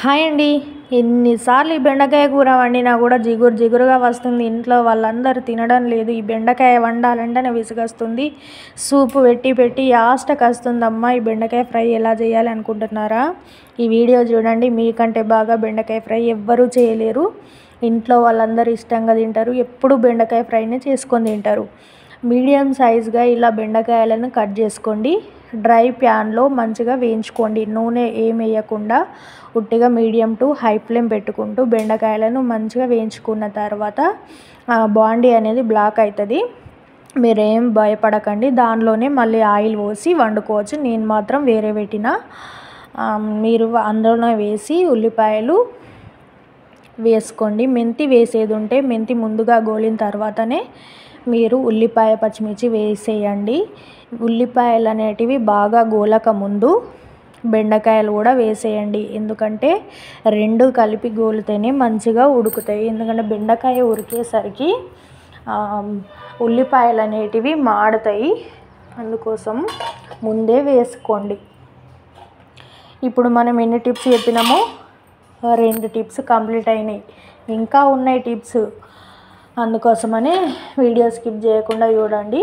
Hi అండి. ఎన్నిసార్లు ఈ బెండకాయ కూర వండినా కూడా జిగురు జిగురుగా వస్తుంది. ఇంట్లో వాళ్ళందరూ తినడం లేదు. ఈ బెండకాయ వండాలంటేనే విసుగొస్తుంది. సూపు పెట్టి పెట్టి యాస్టకి వస్తుందమ్మా. ఈ బెండకాయ ఫ్రై ఎలా చేయాలి అనుకుంటున్నారా? ఈ వీడియో చూడండి. మీకంటే బాగా బెండకాయ ఫ్రై ఎవ్వరూ చేయలేరు. ఇంట్లో వాళ్ళందరూ ఇష్టంగా తింటారు. ఎప్పుడు బెండకాయ ఫ్రైనే చేసుకొని తింటారు. మీడియం సైజ్గా ఇలా బెండకాయలను కట్ చేసుకోండి. డ్రై ప్యాన్లో మంచిగా వేయించుకోండి. నూనె ఏం వేయకుండా ఉట్టిగా మీడియం టు హై ఫ్లేమ్ పెట్టుకుంటూ బెండకాయలను మంచిగా వేయించుకున్న తర్వాత బాండీ అనేది బ్లాక్ అవుతుంది. మీరేం భయపడకండి. దానిలోనే మళ్ళీ ఆయిల్ పోసి వండుకోవచ్చు. నేను మాత్రం వేరే పెట్టిన. మీరు అందులోనే వేసి ఉల్లిపాయలు వేసుకోండి. మెంతి వేసేది ఉంటే మెంతి ముందుగా గోలిన తర్వాతనే మీరు ఉల్లిపాయ పచ్చిమిర్చి వేసేయండి. ఉల్లిపాయలు అనేటివి బాగా గోలక ముందు బెండకాయలు కూడా వేసేయండి. ఎందుకంటే రెండు కలిపి గోలితేనే మంచిగా ఉడుకుతాయి. ఎందుకంటే బెండకాయ ఉడికేసరికి ఉల్లిపాయలు అనేటివి మాడుతాయి. అందుకోసం ముందే వేసుకోండి. ఇప్పుడు మనం ఎన్ని టిప్స్ చెప్పినామో 2 టిప్స్ కంప్లీట్ అయినాయి. ఇంకా ఉన్నాయి టిప్స్. అందుకోసమనే వీడియో స్కిప్ చేయకుండా చూడండి.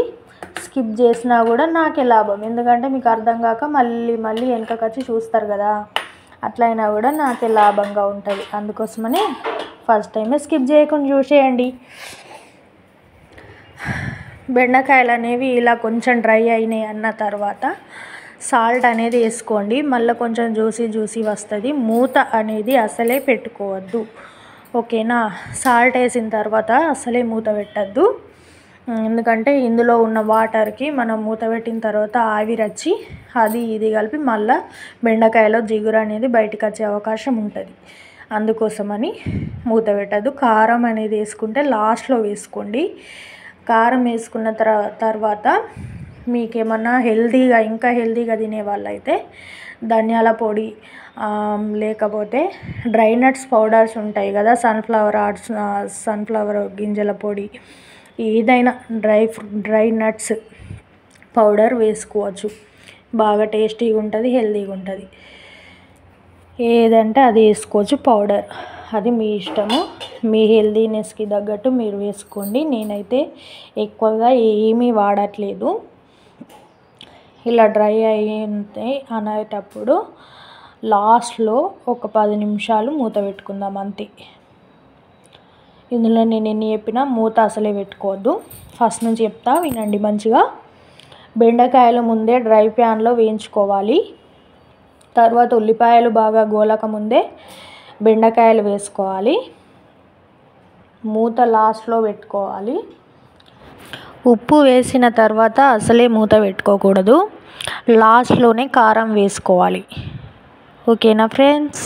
స్కిప్ చేసినా కూడా నాకే లాభం. ఎందుకంటే మీకు అర్థం కాక మళ్ళీ వెనకకి వచ్చి చూస్తారు కదా. అట్లయినా కూడా నాకే లాభంగా ఉంటుంది. అందుకోసమనే ఫస్ట్ టైమే స్కిప్ చేయకుండా చూసేయండి. బెండకాయలు అనేవి ఇలా కొంచెం డ్రై అయినాయి అన్న తర్వాత సాల్ట్ అనేది వేసుకోండి. మళ్ళీ కొంచెం జ్యూసీ వస్తుంది. మూత అనేది అసలే పెట్టుకోవద్దు. ఓకేనా? సాల్ట్ వేసిన తర్వాత అసలే మూత పెట్టద్దు. ఎందుకంటే ఇందులో ఉన్న వాటర్కి మనం మూత పెట్టిన తర్వాత ఆవిరచ్చి అది ఇది కలిపి మళ్ళీ బెండకాయలో జిగురు అనేది బయటకు వచ్చే అవకాశం ఉంటుంది. అందుకోసమని మూత పెట్టద్దు. కారం అనేది వేసుకుంటే లాస్ట్లో వేసుకోండి. కారం వేసుకున్న తర్వాత మీకేమన్నా ఇంకా హెల్తీగా తినే వాళ్ళైతే ధనియాల పొడి లేకపోతే డ్రై నట్స్ పౌడర్స్ ఉంటాయి కదా, సన్ఫ్లవర్ గింజల పొడి, ఏదైనా డ్రై నట్స్ పౌడర్ వేసుకోవచ్చు. బాగా టేస్టీగా ఉంటుంది, హెల్తీగా ఉంటుంది. ఏదంటే అది వేసుకోవచ్చు పౌడర్. అది మీ ఇష్టము. మీ హెల్తీనెస్కి తగ్గట్టు మీరు వేసుకోండి. నేనైతే ఎక్కువగా ఏమీ వాడట్లేదు. ఇలా డ్రై అయింది అనేటప్పుడు లాస్ట్లో ఒక 10 నిమిషాలు మూత పెట్టుకుందాం అంతే. ఇందులో నేను ఎన్ని చెప్పినా మూత అసలే పెట్టుకోవద్దు. ఫస్ట్ నుంచి చెప్తా వినండి మంచిగా. బెండకాయలు ముందే డ్రై ప్యాన్లో వేయించుకోవాలి. తర్వాత ఉల్లిపాయలు బాగా గోలక ముందే బెండకాయలు వేసుకోవాలి. మూత లాస్ట్లో పెట్టుకోవాలి. ఉప్పు వేసిన తర్వాత అసలే మూత పెట్టుకోకూడదు. లాస్ట్లోనే కారం వేసుకోవాలి. ఓకేనా ఫ్రెండ్స్?